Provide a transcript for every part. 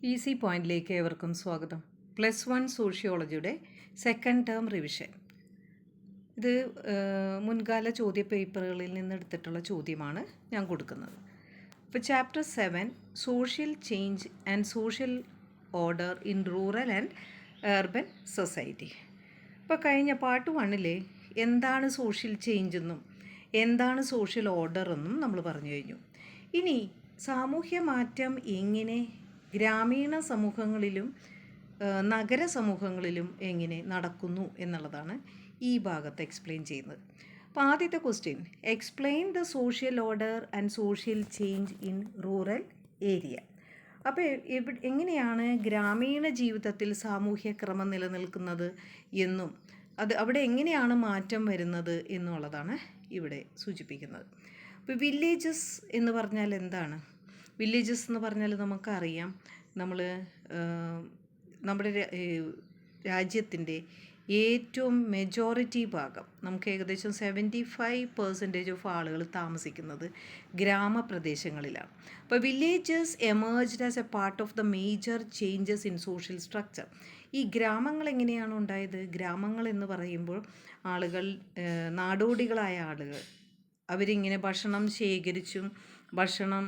Easy പോയിന്റിലേക്ക് ഏവർക്കും സ്വാഗതം. +1 സോഷ്യോളജിയുടെ സെക്കൻഡ് ടേം റിവിഷൻ. ഇത് മുൻകാല ചോദ്യ പേപ്പറുകളിൽ നിന്ന് എടുത്തിട്ടുള്ള ചോദ്യമാണ് ഞാൻ കൊടുക്കുന്നത്. ഇപ്പോൾ chapter 7 social change and social order in rural and urban society. ഇപ്പോൾ കഴിഞ്ഞ പാർട്ട് 1 എന്താണ് സോഷ്യൽ ചേഞ്ച് എന്നും എന്താണ് സോഷ്യൽ ഓർഡർ എന്നും നമ്മൾ പറഞ്ഞു കഴിഞ്ഞു. ഇനി സാമൂഹ്യ മാറ്റം എങ്ങനെ ഗ്രാമീണ സമൂഹങ്ങളിലും നഗര സമൂഹങ്ങളിലും എങ്ങനെ നടക്കുന്നു എന്നുള്ളതാണ് ഈ ഭാഗത്ത് എക്സ്പ്ലെയിൻ ചെയ്യുന്നത്. അപ്പോൾ ആദ്യത്തെ question, explain the social order and social change in rural area. അപ്പോൾ എങ്ങനെയാണ് ഗ്രാമീണ ജീവിതത്തിൽ സാമൂഹ്യക്രമം നിലനിൽക്കുന്നത് എന്നും അവിടെ എങ്ങനെയാണ് മാറ്റം വരുന്നത് എന്നുള്ളതാണ് ഇവിടെ സൂചിപ്പിക്കുന്നത്. അപ്പോൾ വില്ലേജസ് എന്ന് പറഞ്ഞാൽ എന്താണ്? വില്ലേജസ് എന്ന് പറഞ്ഞാൽ നമുക്കറിയാം, നമ്മുടെ രാജ്യത്തിൻ്റെ ഏറ്റവും മെജോറിറ്റി ഭാഗം, നമുക്ക് ഏകദേശം 75% ഓഫ് ആളുകൾ താമസിക്കുന്നത് ഗ്രാമപ്രദേശങ്ങളിലാണ്. അപ്പോൾ villages emerged as A part of the major changes in social structure. ഈ ഗ്രാമങ്ങൾ എങ്ങനെയാണ് ഉണ്ടായത്? ഗ്രാമങ്ങൾ എന്ന് പറയുമ്പോൾ ആളുകൾ, നാടോടികളായ ആളുകൾ, അവരിങ്ങനെ ഭക്ഷണം ശേഖരിച്ചും ഭക്ഷണം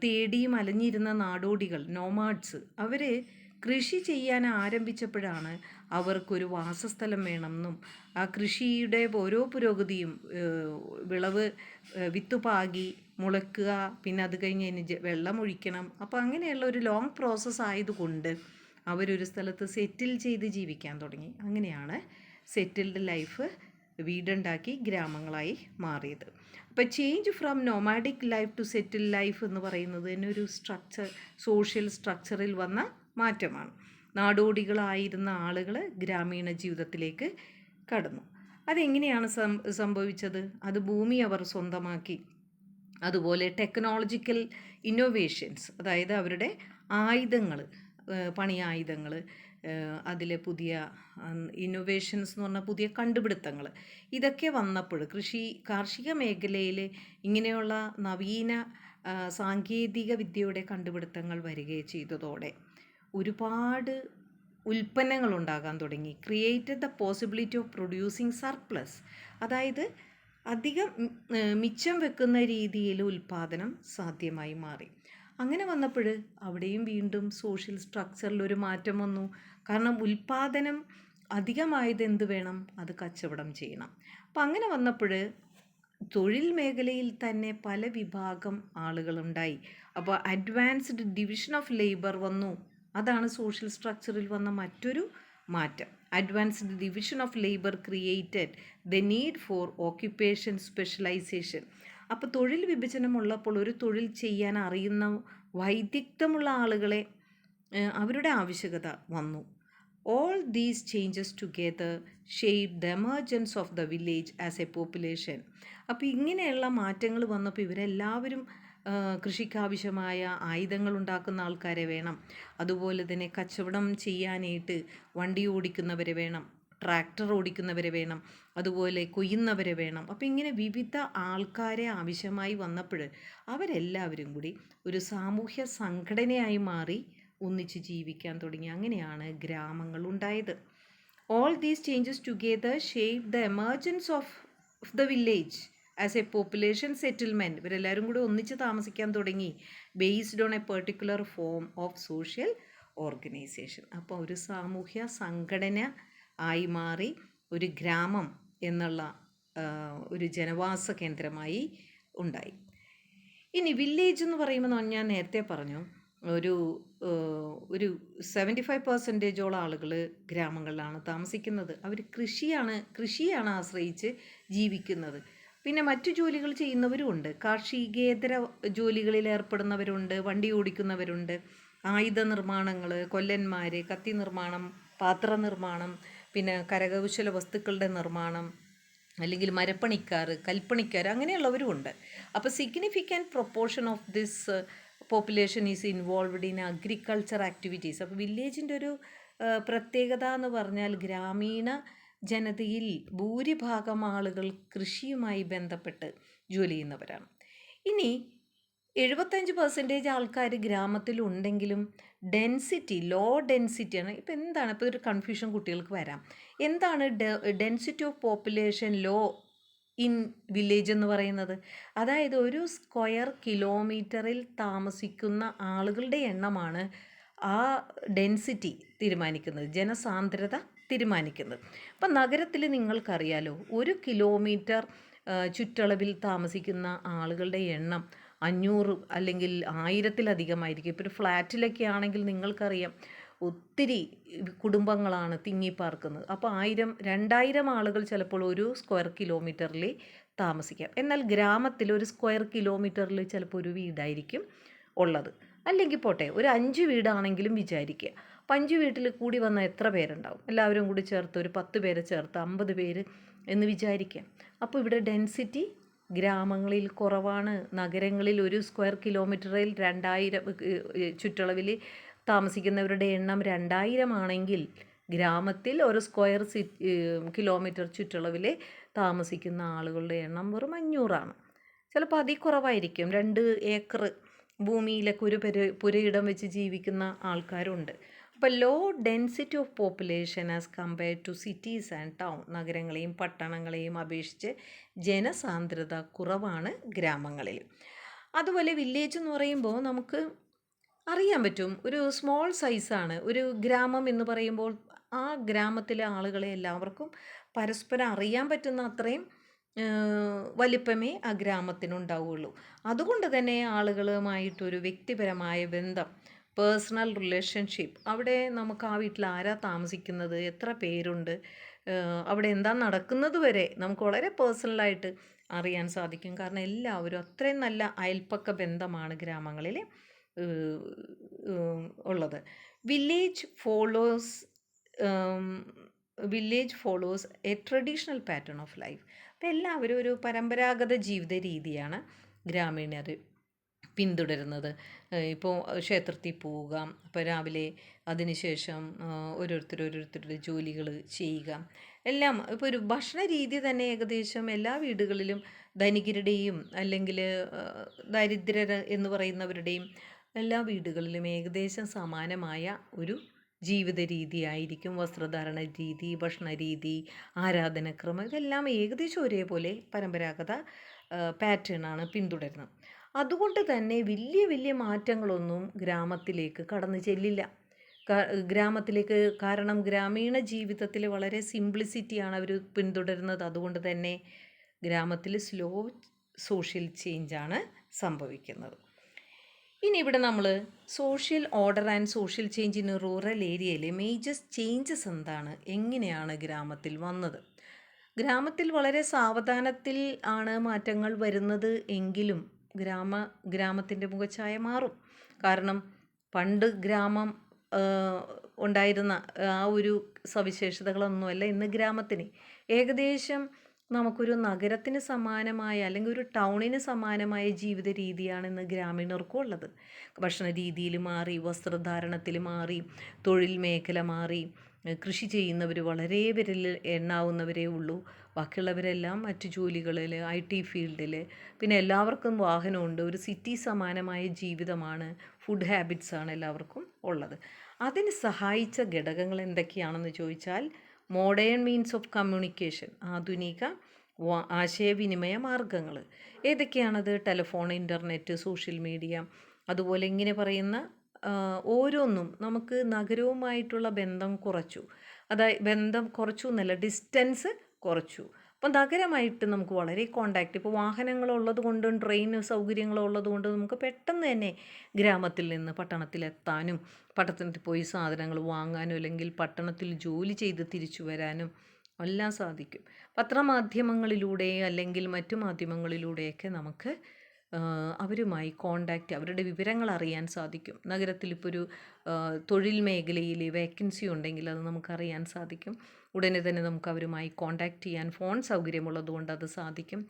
തേടിയും അലഞ്ഞിരുന്ന നാടോടികൾ, നോമാഡ്സ്, അവർ കൃഷി ചെയ്യാൻ ആരംഭിച്ചപ്പോഴാണ് അവർക്കൊരു വാസസ്ഥലം വേണമെന്നും ആ കൃഷിയുടെ ഓരോ പുരോഗതിയും, വിളവ് വിത്തുപാകി മുളയ്ക്കുക, പിന്നെ അത് കഴിഞ്ഞ് അതിന് വെള്ളമൊഴിക്കണം, അപ്പോൾ അങ്ങനെയുള്ള ഒരു ലോങ് പ്രോസസ്സ് ആയതുകൊണ്ട് അവരൊരു സ്ഥലത്ത് സെറ്റിൽ ചെയ്ത് ജീവിക്കാൻ തുടങ്ങി. അങ്ങനെയാണ് സെറ്റിൽഡ് ലൈഫ് വീടുണ്ടാക്കി ഗ്രാമങ്ങളായി മാറിയത്. അപ്പോൾ change from nomadic life to settle life എന്ന് പറയുന്നത് തന്നെ ഒരു സോഷ്യൽ സ്ട്രക്ചറിൽ വന്ന മാറ്റമാണ്. നാടോടികളായിരുന്ന ആളുകൾ ഗ്രാമീണ ജീവിതത്തിലേക്ക് കടന്നു. അതെങ്ങനെയാണ് സംഭവിച്ചത്? അത് ഭൂമി അവർ സ്വന്തമാക്കി. അതുപോലെ ടെക്നോളജിക്കൽ ഇന്നോവേഷൻസ്, അതായത് അവരുടെ ആയുധങ്ങൾ, പണി ആയുധങ്ങൾ, അതിലെ പുതിയ ഇന്നോവേഷൻസ് എന്ന് പറഞ്ഞാൽ പുതിയ കണ്ടുപിടുത്തങ്ങൾ, ഇതൊക്കെ വന്നപ്പോൾ കാർഷിക മേഖലയിൽ ഇങ്ങനെയുള്ള നവീന സാങ്കേതിക വിദ്യയുടെ കണ്ടുപിടുത്തങ്ങൾ വരികയും ചെയ്തതോടെ ഒരുപാട് ഉൽപ്പന്നങ്ങൾ ഉണ്ടാകാൻ തുടങ്ങി. Created the possibility of producing surplus, അതായത് അധികം മിച്ചം വെക്കുന്ന രീതിയിൽ ഉൽപ്പാദനം സാധ്യമായി മാറി. അങ്ങനെ വന്നപ്പോൾ അവിടെയും വീണ്ടും സോഷ്യൽ സ്ട്രക്ചറിൽ ഒരു മാറ്റം വന്നു. കാരണം ഉൽപ്പാദനം അധികമായത് എന്ത് വേണം? അത് കച്ചവടം ചെയ്യണം. അപ്പം അങ്ങനെ വന്നപ്പോൾ തൊഴിൽ മേഖലയിൽ തന്നെ പല വിഭാഗം ആളുകളുണ്ടായി. അപ്പോൾ അഡ്വാൻസ്ഡ് ഡിവിഷൻ ഓഫ് ലേബർ വന്നു. അതാണ് സോഷ്യൽ സ്ട്രക്ചറിൽ വന്ന മറ്റൊരു മാറ്റം. Advanced division of labour created the need for occupation specialisation. അപ്പോൾ തൊഴിൽ വിഭജനമുള്ളപ്പോൾ ഒരു തൊഴിൽ ചെയ്യാൻ അറിയുന്ന വൈദഗ്ധ്യമുള്ള ആളുകളെ, അവരുടെ ആവശ്യകത വന്നു. All these changes together shape the emergence of the village as A population. അപ്പോൾ ഇങ്ങനെയുള്ള മാറ്റങ്ങൾ വന്നപ്പോൾ ഇവരെല്ലാവരും കൃഷിക്കാവശ്യമായ ആയുധങ്ങൾ ഉണ്ടാക്കുന്ന ആൾക്കാരെ വേണം, അതുപോലെ തന്നെ കച്ചവടം ചെയ്യാനായിട്ട് വണ്ടി ഓടിക്കുന്നവരെ വേണം, ട്രാക്ടർ ഓടിക്കുന്നവരെ വേണം, അതുപോലെ കൊയ്യുന്നവരെ വേണം. അപ്പോൾ ഇങ്ങനെ വിവിധ ആൾക്കാരെ ആവശ്യമായി വന്നപ്പോൾ അവരെല്ലാവരും കൂടി ഒരു സാമൂഹ്യ സംഘടനയായി മാറി ഒന്നിച്ച് ജീവിക്കാൻ തുടങ്ങി. അങ്ങനെയാണ് ഗ്രാമങ്ങൾ ഉണ്ടായത്. All these changes together shape the emergence of the village as A population settlement. ഇവരെല്ലാവരും കൂടി ഒന്നിച്ച് താമസിക്കാൻ തുടങ്ങി. Based on A particular form of social organisation. അപ്പോൾ ഒരു സാമൂഹ്യ സംഘടന ആയി മാറി ഒരു ഗ്രാമം എന്നുള്ള ഒരു ജനവാസ കേന്ദ്രമായി ഉണ്ടായി. ഇനി വില്ലേജ് എന്ന് പറയുമ്പോൾ ഞാൻ നേരത്തെ പറഞ്ഞു, ഒരു 75% ആളുകൾ ഗ്രാമങ്ങളിലാണ് താമസിക്കുന്നത്. അവർ കൃഷിയാണ് ആശ്രയിച്ച് ജീവിക്കുന്നത്. പിന്നെ മറ്റു ജോലികൾ ചെയ്യുന്നവരുമുണ്ട്, കാർഷികേതര ജോലികളിൽ ഏർപ്പെടുന്നവരുണ്ട്, വണ്ടി ഓടിക്കുന്നവരുണ്ട്, ആയുധ നിർമ്മാണങ്ങൾ, കൊല്ലന്മാർ, കത്തി നിർമ്മാണം, പാത്ര നിർമ്മാണം, പിന്നെ കരകൗശല വസ്തുക്കളുടെ നിർമ്മാണം, അല്ലെങ്കിൽ മരപ്പണിക്കാർ, കൽപ്പണിക്കാർ, അങ്ങനെയുള്ളവരുമുണ്ട്. അപ്പോൾ significant proportion of this population is involved in agriculture activities. അപ്പോൾ വില്ലേജിൻ്റെ ഒരു പ്രത്യേകത എന്ന് പറഞ്ഞാൽ ഗ്രാമീണ ജനതയിൽ ഭൂരിഭാഗം ആളുകൾ കൃഷിയുമായി ബന്ധപ്പെട്ട് ജോലി ചെയ്യുന്നവരാണ്. ഇനി 75% ആൾക്കാർ ഗ്രാമത്തിലുണ്ടെങ്കിലും ഡെൻസിറ്റി ലോ ഡെൻസിറ്റിയാണ്. ഇപ്പം എന്താണ് ഇപ്പോൾ ഒരു കൺഫ്യൂഷൻ കുട്ടികൾക്ക് വരാം. എന്താണ് density of population low in village എന്ന് പറയുന്നത്? അതായത് ഒരു സ്ക്വയർ കിലോമീറ്ററിൽ താമസിക്കുന്ന ആളുകളുടെ എണ്ണമാണ് ആ ഡെൻസിറ്റി തീരുമാനിക്കുന്നത്, ജനസാന്ദ്രത തീരുമാനിക്കുന്നത്. അപ്പം നഗരത്തിൽ നിങ്ങൾക്കറിയാലോ, 1 കിലോമീറ്റർ ചുറ്റളവിൽ താമസിക്കുന്ന ആളുകളുടെ എണ്ണം 500 അല്ലെങ്കിൽ 1000-ലധികമായിരിക്കും. ഇപ്പോൾ ഒരു ഫ്ലാറ്റിലൊക്കെ ആണെങ്കിൽ നിങ്ങൾക്കറിയാം ഒത്തിരി കുടുംബങ്ങളാണ് തിങ്ങിപ്പാർക്കുന്നത്. അപ്പോൾ 1000 2000 ആളുകൾ ചിലപ്പോൾ ഒരു സ്ക്വയർ കിലോമീറ്ററിൽ താമസിക്കാം. എന്നാൽ ഗ്രാമത്തിൽ ഒരു സ്ക്വയർ കിലോമീറ്ററിൽ ചിലപ്പോൾ ഒരു വീടായിരിക്കും ഉള്ളത്. അല്ലെങ്കിൽ പോട്ടെ, ഒരു 5 വീടാണെങ്കിലും വിചാരിക്കുക. അപ്പം 5 വീട്ടിൽ കൂടി വന്നാൽ എത്ര പേരുണ്ടാവും? എല്ലാവരും കൂടി ചേർത്ത് ഒരു 10 പേരെ ചേർത്ത് 50 പേര് എന്ന് വിചാരിക്കാം. അപ്പോൾ ഇവിടെ ഡെൻസിറ്റി ഗ്രാമങ്ങളിൽ കുറവാണ്. നഗരങ്ങളിൽ ഒരു സ്ക്വയർ കിലോമീറ്ററിൽ 2000 ചുറ്റളവിൽ താമസിക്കുന്നവരുടെ എണ്ണം 2000 ആണെങ്കിൽ ഗ്രാമത്തിൽ ഒരു സ്ക്വയർ കിലോമീറ്റർ ചുറ്റളവിൽ താമസിക്കുന്ന ആളുകളുടെ എണ്ണം വെറും 500 ചിലപ്പോൾ അതിൽ കുറവായിരിക്കും. 2 ഏക്കർ ഭൂമിയിലൊക്കെ ഒരു പുരയിടം വെച്ച് ജീവിക്കുന്ന ആൾക്കാരുണ്ട്. അപ്പോൾ low density of population as compared to cities and town, നഗരങ്ങളെയും പട്ടണങ്ങളെയും അപേക്ഷിച്ച് ജനസാന്ദ്രത കുറവാണ് ഗ്രാമങ്ങളിൽ. അതുപോലെ വില്ലേജ് എന്ന് പറയുമ്പോൾ നമുക്ക് അറിയാൻ പറ്റും, ഒരു സ്മോൾ സൈസാണ് ഒരു ഗ്രാമം എന്ന് പറയുമ്പോൾ. ആ ഗ്രാമത്തിലെ ആളുകളെ എല്ലാവർക്കും പരസ്പരം അറിയാൻ പറ്റുന്ന അത്രയും വലിപ്പമേ ആ ഗ്രാമത്തിനുണ്ടാവുകയുള്ളൂ. അതുകൊണ്ട് തന്നെ ആളുകളുമായിട്ടൊരു വ്യക്തിപരമായ ബന്ധം, പേഴ്സണൽ റിലേഷൻഷിപ്പ്, അവിടെ നമുക്ക് ആ വീട്ടിൽ ആരാ താമസിക്കുന്നത്, എത്ര പേരുണ്ട്, അവിടെ എന്താ നടക്കുന്നത് വരെ നമുക്ക് വളരെ പേഴ്സണലായിട്ട് അറിയാൻ സാധിക്കും. കാരണം എല്ലാവരും അത്രയും നല്ല അയൽപ്പക്ക ബന്ധമാണ് ഗ്രാമങ്ങളിൽ ഉള്ളത്. Village follows A traditional pattern of life. അപ്പോൾ എല്ലാവരും ഒരു പരമ്പരാഗത ജീവിത രീതിയാണ് ഗ്രാമീണർ പിന്തുടരുന്നത്. ഇപ്പോൾ ക്ഷേത്രത്തിൽ പോവുക, അപ്പോൾ രാവിലെ അതിനുശേഷം ഓരോരുത്തരുടെ ജോലികൾ ചെയ്യുക, എല്ലാം. ഇപ്പോൾ ഒരു ഭക്ഷണ രീതി തന്നെ ഏകദേശം എല്ലാ വീടുകളിലും ധനികരുടെയും അല്ലെങ്കിൽ ദരിദ്രർ എന്ന് പറയുന്നവരുടെയും എല്ലാ വീടുകളിലും ഏകദേശം സമാനമായ ഒരു ജീവിത രീതിയായിരിക്കും. വസ്ത്രധാരണ രീതി, ഭക്ഷണ രീതി, ആരാധനക്രമം, ഇതെല്ലാം ഏകദേശം ഒരേപോലെ പരമ്പരാഗത പാറ്റേണാണ് പിന്തുടരുന്നത്. അതുകൊണ്ട് തന്നെ വലിയ വലിയ മാറ്റങ്ങളൊന്നും ഗ്രാമത്തിലേക്ക് കടന്നു ചെല്ലില്ല. ഗ്രാമത്തിലേക്ക്, കാരണം ഗ്രാമീണ ജീവിതത്തിൽ വളരെ സിംപ്ലിസിറ്റിയാണ് അവർ പിന്തുടരുന്നത്. അതുകൊണ്ട് തന്നെ ഗ്രാമത്തിൽ സ്ലോ സോഷ്യൽ ചേഞ്ചാണ് സംഭവിക്കുന്നത്. ഇനി ഇവിടെ നമ്മൾ social order and social change in rural ഏരിയയിലെ മേജർ ചേഞ്ചസ് എന്താണ്, എങ്ങനെയാണ് ഗ്രാമത്തിൽ വന്നത്? ഗ്രാമത്തിൽ വളരെ സാവധാനത്തിൽ ആണ് മാറ്റങ്ങൾ വരുന്നത് എങ്കിലും ഗ്രാമത്തിൻ്റെ മുഖച്ഛായ മാറും. കാരണം പണ്ട് ഗ്രാമം ഉണ്ടായിരുന്ന ആ ഒരു സവിശേഷതകളൊന്നുമല്ല ഇന്ന് ഗ്രാമത്തിന്. ഏകദേശം നമുക്കൊരു നഗരത്തിന് സമാനമായ അല്ലെങ്കിൽ ഒരു ടൗണിന് സമാനമായ ജീവിത രീതിയാണ് ഇന്ന് ഗ്രാമീണർക്കും ഉള്ളത്. ഭക്ഷണ രീതിയിൽ മാറി, വസ്ത്രധാരണത്തിൽ മാറി, തൊഴിൽ മേഖല മാറി, കൃഷി ചെയ്യുന്നവർ വളരെ വിരൽ എണ്ണാവുന്നവരേ ഉള്ളൂ. ബാക്കിയുള്ളവരെല്ലാം മറ്റു ജോലികളിൽ, IT ഫീൽഡിൽ, പിന്നെ എല്ലാവർക്കും വാഹനമുണ്ട്. ഒരു സിറ്റി സമാനമായ ജീവിതമാണ്, ഫുഡ് ഹാബിറ്റ്സാണ് എല്ലാവർക്കും ഉള്ളത്. അതിന് സഹായിച്ച ഘടകങ്ങൾ എന്തൊക്കെയാണെന്ന് ചോദിച്ചാൽ, മോഡേൺ മീൻസ് ഓഫ് കമ്മ്യൂണിക്കേഷൻ, ആധുനിക ആശയവിനിമയ മാർഗങ്ങൾ. ഏതൊക്കെയാണത്? Telephone, internet, social media. അതുപോലെ ഇങ്ങനെ പറയുന്ന ഓരോന്നും നമുക്ക് നഗരവുമായിട്ടുള്ള ബന്ധം കുറച്ചു. ബന്ധം കുറച്ചു എന്നല്ല, ഡിസ്റ്റൻസ് കുറച്ചു. അപ്പോൾ നഗരമായിട്ട് നമുക്ക് വളരെ കോണ്ടാക്റ്റ്, ഇപ്പോൾ വാഹനങ്ങളുള്ളത് കൊണ്ടും ട്രെയിൻ സൗകര്യങ്ങളുള്ളത് കൊണ്ടും നമുക്ക് പെട്ടെന്ന് തന്നെ ഗ്രാമത്തിൽ നിന്ന് പട്ടണത്തിലെത്താനും, പട്ടണത്തിൽ പോയി സാധനങ്ങൾ വാങ്ങാനും, അല്ലെങ്കിൽ പട്ടണത്തിൽ ജോലി ചെയ്ത് തിരിച്ചു വരാനും എല്ലാം സാധിക്കും. പത്രമാധ്യമങ്ങളിലൂടെ അല്ലെങ്കിൽ മറ്റു മാധ്യമങ്ങളിലൂടെയൊക്കെ നമുക്ക് അവരുമായി കോണ്ടാക്റ്റ്, അവരുടെ വിവരങ്ങൾ അറിയാൻ സാധിക്കും. നഗരത്തിൽ ഇപ്പോൾ ഒരു തൊഴിൽ മേഖലയിൽ വേക്കൻസി ഉണ്ടെങ്കിൽ അത് നമുക്കറിയാൻ സാധിക്കും. ഉടനെ തന്നെ നമുക്ക് അവരുമായി കോണ്ടാക്റ്റ് ചെയ്യാൻ ഫോൺ സൗകര്യമുള്ളത് കൊണ്ട് അത് സാധിക്കും.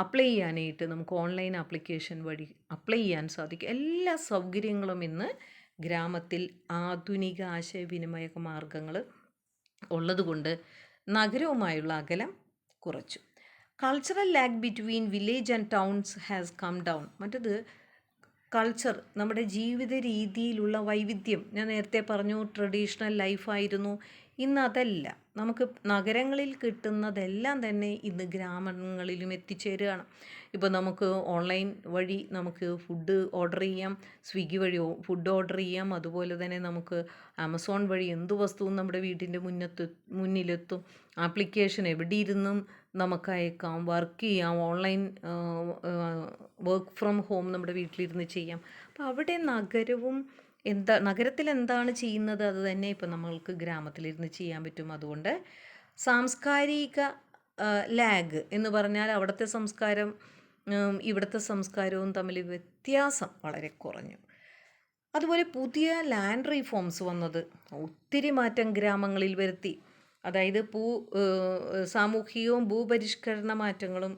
അപ്ലൈ ചെയ്യാനായിട്ട് നമുക്ക് ഓൺലൈൻ ആപ്ലിക്കേഷൻ വഴി അപ്ലൈ ചെയ്യാൻ സാധിക്കും. എല്ലാ സൗകര്യങ്ങളും ഇന്ന് ഗ്രാമത്തിൽ ആധുനിക ആശയവിനിമയ മാർഗങ്ങൾ ഉള്ളതുകൊണ്ട് നഗരവുമായുള്ള അകലം കുറച്ചു. Cultural lag between village and towns has come down. മറ്റത് കൾച്ചർ, നമ്മുടെ ജീവിത രീതിയിലുള്ള വൈവിധ്യം, ഞാൻ നേരത്തെ പറഞ്ഞു ട്രഡീഷണൽ ലൈഫായിരുന്നു, ഇന്ന് അതല്ല. നമുക്ക് നഗരങ്ങളിൽ കിട്ടുന്നതെല്ലാം തന്നെ ഇന്ന് ഗ്രാമങ്ങളിലും എത്തിച്ചേരുകയാണ്. ഇപ്പോൾ നമുക്ക് ഓൺലൈൻ വഴി നമുക്ക് ഫുഡ് ഓർഡർ ചെയ്യാം, സ്വിഗ്ഗി വഴി ഫുഡ് ഓർഡർ ചെയ്യാം, അതുപോലെ തന്നെ നമുക്ക് ആമസോൺ വഴി എന്ത് വസ്തുവും നമ്മുടെ വീട്ടിൻ്റെ മുന്നിലെത്തും. ആപ്ലിക്കേഷൻ എവിടെ ഇരുന്നും നമുക്ക് അയക്കാം, വർക്ക് ചെയ്യാം, ഓൺലൈൻ വർക്ക് ഫ്രം ഹോം നമ്മുടെ വീട്ടിലിരുന്ന് ചെയ്യാം. അപ്പോൾ അവിടെ നഗരത്തിൽ എന്താണ് ചെയ്യുന്നത് അത് തന്നെ ഇപ്പം നമ്മൾക്ക് ഗ്രാമത്തിലിരുന്ന് ചെയ്യാൻ പറ്റും. അതുകൊണ്ട് സാംസ്കാരിക ലാഗ് എന്ന് പറഞ്ഞാൽ അവിടുത്തെ സംസ്കാരം ഇവിടുത്തെ സംസ്കാരവും തമ്മിൽ വ്യത്യാസം വളരെ കുറഞ്ഞു. അതുപോലെ പുതിയ ലാൻഡ് റീഫോംസ് വന്നത് ഒത്തിരി മാറ്റം ഗ്രാമങ്ങളിൽ വരുത്തി. അതായത് സാമൂഹികവും ഭൂപരിഷ്കരണ മാറ്റങ്ങളും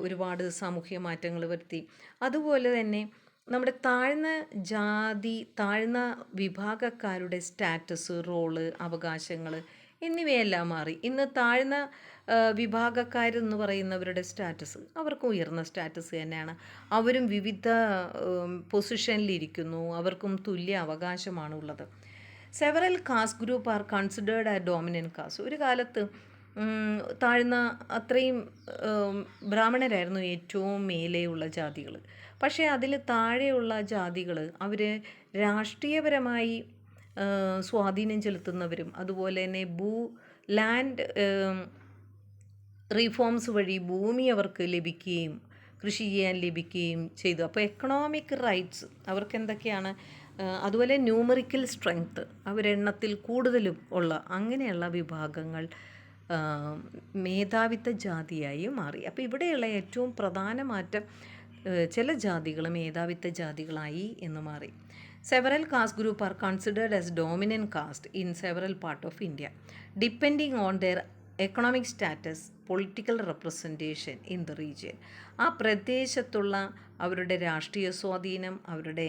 ഒരുപാട് സാമൂഹിക മാറ്റങ്ങൾ വരുത്തി. അതുപോലെ തന്നെ നമ്മുടെ താഴ്ന്ന വിഭാഗക്കാരുടെ സ്റ്റാറ്റസ്, റോള്, അവകാശങ്ങൾ എന്നിവയെല്ലാം മാറി. ഇന്ന് താഴ്ന്ന വിഭാഗക്കാരെന്ന് പറയുന്നവരുടെ സ്റ്റാറ്റസ് അവർക്ക് ഉയർന്ന സ്റ്റാറ്റസ് തന്നെയാണ്. അവരും വിവിധ പൊസിഷനിലിരിക്കുന്നു, അവർക്കും തുല്യ അവകാശമാണുള്ളത്. Several caste group are considered as dominant caste. ഒരു കാലത്ത് താഴ്ന്ന അത്രയും ബ്രാഹ്മണരായിരുന്നു ഏറ്റവും മേലെയുള്ള ജാതികൾ. പക്ഷേ അതിൽ താഴെയുള്ള ജാതികൾ അവർ രാഷ്ട്രീയപരമായി സ്വാധീനം ചെലുത്തുന്നവരും അതുപോലെ തന്നെ ലാൻഡ് റീഫോംസ് വഴി ഭൂമി അവർക്ക് ലഭിക്കുകയും കൃഷി ചെയ്യാൻ ലഭിക്കുകയും ചെയ്തു. അപ്പോൾ എക്കണോമിക് റൈറ്റ്സ് അവർക്ക് എന്തൊക്കെയാണ്, അതുപോലെ ന്യൂമറിക്കൽ സ്ട്രെങ്ത്ത്, അവരെണ്ണത്തിൽ കൂടുതലും ഉള്ള അങ്ങനെയുള്ള വിഭാഗങ്ങൾ മേധാവിത്വ ജാതിയായി മാറി. അപ്പോൾ ഇവിടെയുള്ള ഏറ്റവും പ്രധാന മാറ്റം ചില ജാതികൾ മേധാവിത്വ ജാതികളായി എന്ന് മാറി. Several caste group are considered as dominant caste in several part of India depending on their economic status, political representation in the region. ആ പ്രദേശത്തുള്ള അവരുടെ രാഷ്ട്രീയ സ്വാധീനം, അവരുടെ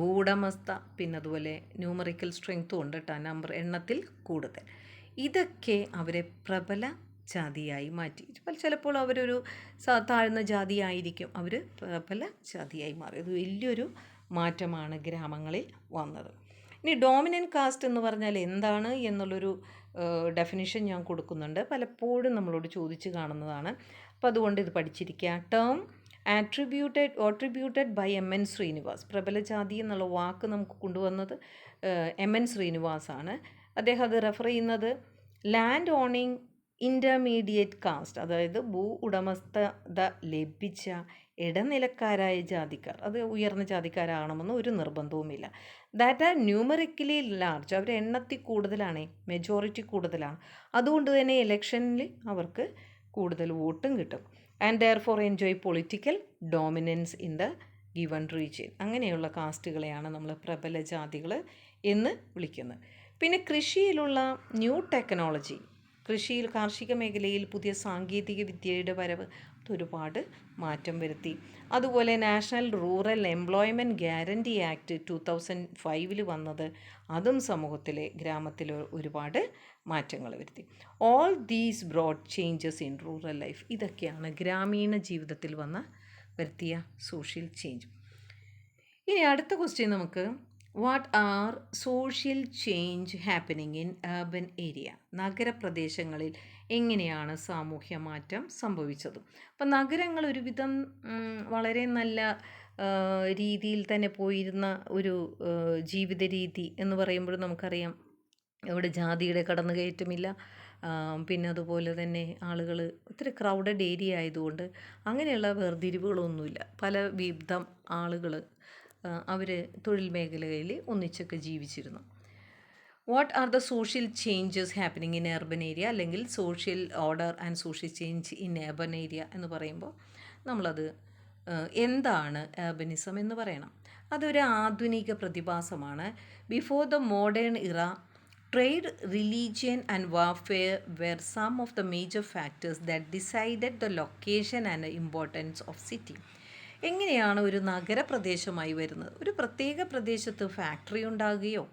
ഭൂവുടമസ്ഥ, പിന്നെ അതുപോലെ ന്യൂമറിക്കൽ സ്ട്രെങ്ത്തും ഉണ്ട് കേട്ടോ, എണ്ണത്തിൽ കൂടുതൽ. ഇതൊക്കെ അവരെ പ്രബല ജാതിയായി മാറ്റി. ചിലപ്പോൾ അവരൊരു താഴ്ന്ന ജാതിയായിരിക്കും, അവർ പ്രബല ജാതിയായി മാറി. അത് വലിയൊരു മാറ്റമാണ് ഗ്രാമങ്ങളിൽ വന്നത്. ഇനി ഡോമിനൻറ്റ് കാസ്റ്റ് എന്ന് പറഞ്ഞാൽ എന്താണ് എന്നുള്ളൊരു ഡെഫിനിഷൻ ഞാൻ കൊടുക്കുന്നുണ്ട്, പലപ്പോഴും നമ്മളോട് ചോദിച്ച് കാണുന്നതാണ്. അപ്പോൾ അതുകൊണ്ട് ഇത് പഠിച്ചിരിക്കുക. Term attributed by M N. Srinivas. പ്രബല ജാതി എന്നുള്ള വാക്ക് നമുക്ക് കൊണ്ടുവന്നത് എം.എൻ. ശ്രീനിവാസാണ്. അദ്ദേഹം അത് റെഫർ ചെയ്യുന്നത് ലാൻഡ് ഓണിങ് ഇൻ്റർമീഡിയറ്റ് കാസ്റ്റ്, അതായത് ഉടമസ്ഥത ലഭിച്ച ഇടനിലക്കാരായ ജാതിക്കാർ. അത് ഉയർന്ന ജാതിക്കാരാകണമെന്ന് ഒരു നിർബന്ധവുമില്ല. ദാറ്റ് ആർ ന്യൂമറിക്കലി ലാർജ്, അവർ എണ്ണത്തിൽ കൂടുതലാണ്, മെജോറിറ്റി കൂടുതലാണ്, അതുകൊണ്ട് തന്നെ ഇലക്ഷനിൽ അവർക്ക് കൂടുതൽ വോട്ടും കിട്ടും. And therefore enjoy political dominance in the given region. അങ്ങനെയുള്ള കാസ്റ്റുകളെയാണ് നമ്മൾ പ്രബല ജാതികൾ എന്ന് വിളിക്കുന്നത്. പിന്നെ കൃഷിയിലുള്ള ന്യൂ ടെക്നോളജി, കാർഷിക മേഖലയിൽ പുതിയ സാങ്കേതിക വിദ്യയുടെ വരവ് ഒരുപാട് മാറ്റം വരുത്തി. അതുപോലെ national rural employment guarantee act 2005 വന്നത് അതും സമൂഹത്തിലെ ഗ്രാമത്തിൽ ഒരുപാട് മാറ്റങ്ങൾ വരുത്തി. All these broad changes in rural life. ഇതൊക്കെയാണ് ഗ്രാമീണ ജീവിതത്തിൽ വരുത്തിയ സോഷ്യൽ ചേഞ്ച്. ഇനി അടുത്ത ക്വസ്റ്റ്യൻ നമുക്ക്, what are social change happening in urban area? നഗരപ്രദേശങ്ങളിൽ എങ്ങനെയാണ് സാമൂഹ്യ മാറ്റം സംഭവിച്ചത്? അപ്പം നഗരങ്ങൾ ഒരുവിധം വളരെ നല്ല രീതിയിൽ തന്നെ പോയിരുന്ന ഒരു ജീവിത രീതി എന്ന് പറയുമ്പോൾ നമുക്കറിയാം, ഇവിടെ ജാതിയുടെ കടന്നുകയറ്റമില്ല, പിന്നെ അതുപോലെ തന്നെ ആളുകൾ ഒത്തിരി ക്രൗഡഡ് ഏരിയ ആയതുകൊണ്ട് അങ്ങനെയുള്ള വേർതിരിവുകളൊന്നുമില്ല. പല വിധം ആളുകൾ അവർ തൊഴിൽ മേഖലയിൽ ഒന്നിച്ചൊക്കെ ജീവിച്ചിരുന്നു. What are the social changes happening in urban area, അല്ലെങ്കിൽ social order and social change in urban area എന്ന് പറയുമ്പോൾ നമ്മളത് എന്താണ് അർബനിസം എന്ന് പറയണം. അതൊരു ആധുനിക പ്രതിഭാസമാണ്. ബിഫോർ ദ മോഡേൺ ഇറ, trade, religion and warfare were some of the major factors that decided the location and the importance of city. എങ്ങനെയാണ് ഒരു നഗരപ്രദേശമായി വരുന്നത്? ഒരു പ്രത്യേക പ്രദേശത്ത് ഫാക്ടറി ഉണ്ടാകുകയോ